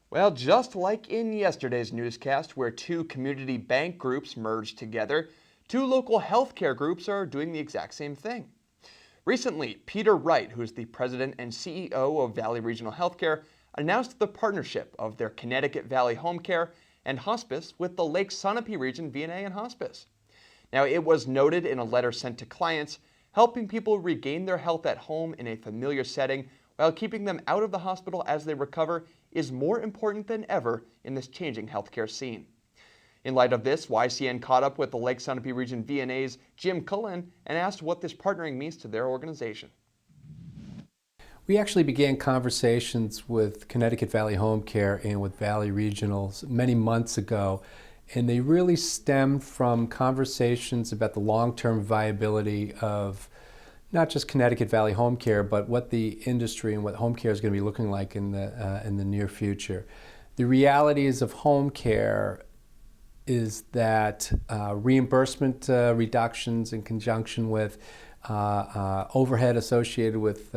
Well, just like in yesterday's newscast, where two community bank groups merged together, two local healthcare groups are doing the exact same thing. Recently, Peter Wright, who is the president and CEO of Valley Regional Healthcare, announced the partnership of their Connecticut Valley Home Care and Hospice with the Lake Sunapee Region VNA and Hospice. Now, it was noted in a letter sent to clients, helping people regain their health at home in a familiar setting while keeping them out of the hospital as they recover is more important than ever in this changing healthcare scene. In light of this, YCN caught up with the Lake Sunapee Region VNA's Jim Cullen and asked what this partnering means to their organization. We actually began conversations with Connecticut Valley Home Care and with Valley Regionals many months ago, and they really stemmed from conversations about the long-term viability of not just Connecticut Valley Home Care, but what the industry and what home care is going to be looking like in the near future. The realities of home care is that reimbursement reductions in conjunction with overhead associated with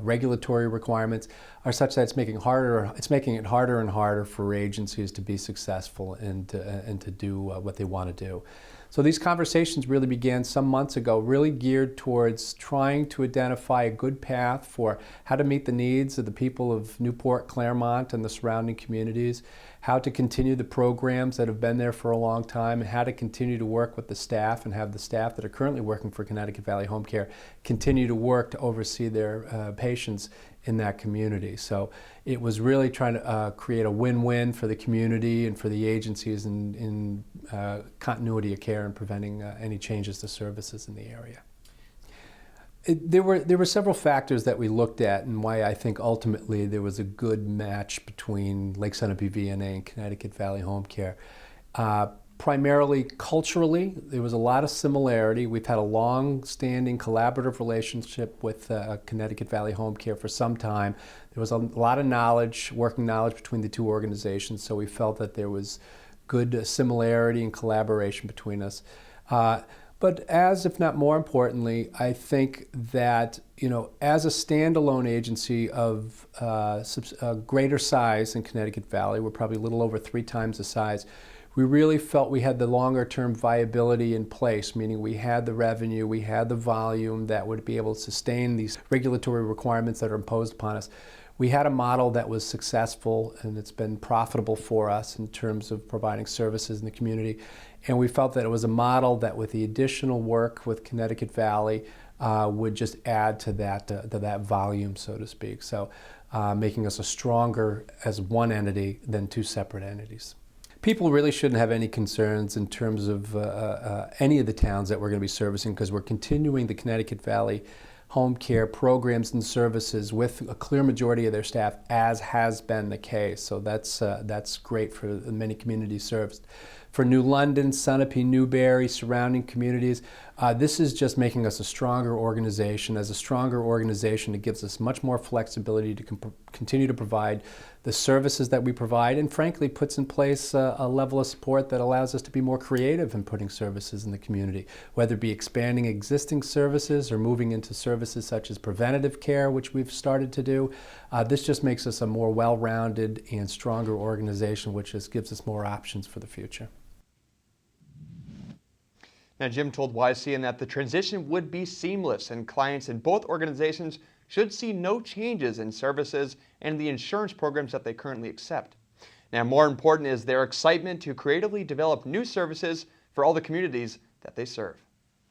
regulatory requirements are such that it's making it harder and harder for agencies to be successful and to do what they want to do. So these conversations really began some months ago, really geared towards trying to identify a good path for how to meet the needs of the people of Newport, Claremont, and the surrounding communities, how to continue the programs that have been there for a long time, and how to continue to work with the staff and have the staff that are currently working for Connecticut Valley Home Care continue to work to oversee their patients in that community. So it was really trying to create a win-win for the community and for the agencies in continuity of care and preventing any changes to services in the area. There were several factors that we looked at and why I think ultimately there was a good match between Lake Sunapee VNA and Connecticut Valley Home Care. Primarily culturally, there was a lot of similarity. We've had a long-standing collaborative relationship with Connecticut Valley Home Care for some time. There was a lot of knowledge, working knowledge between the two organizations, so we felt that there was good similarity and collaboration between us. But as, if not more importantly, I think that, as a standalone agency of greater size than Connecticut Valley, we're probably a little over 3 times the size, we really felt we had the longer term viability in place, meaning we had the revenue, we had the volume that would be able to sustain these regulatory requirements that are imposed upon us. We had a model that was successful and it's been profitable for us in terms of providing services in the community. And we felt that it was a model that with the additional work with Connecticut Valley would just add to that volume, so to speak. So making us a stronger as one entity than 2 separate entities. People really shouldn't have any concerns in terms of any of the towns that we're going to be servicing, because we're continuing the Connecticut Valley Home Care programs and services with a clear majority of their staff, as has been the case. So that's great for the many communities served. For New London, Sunapee, Newbury, surrounding communities, this is just making us a stronger organization. As a stronger organization, it gives us much more flexibility to continue to provide the services that we provide, and frankly puts in place a level of support that allows us to be more creative in putting services in the community, whether it be expanding existing services or moving into services such as preventative care, which we've started to do. This just makes us a more well-rounded and stronger organization, which just gives us more options for the future. Now, Jim told YCN that the transition would be seamless and clients in both organizations should see no changes in services and the insurance programs that they currently accept. Now, more important is their excitement to creatively develop new services for all the communities that they serve.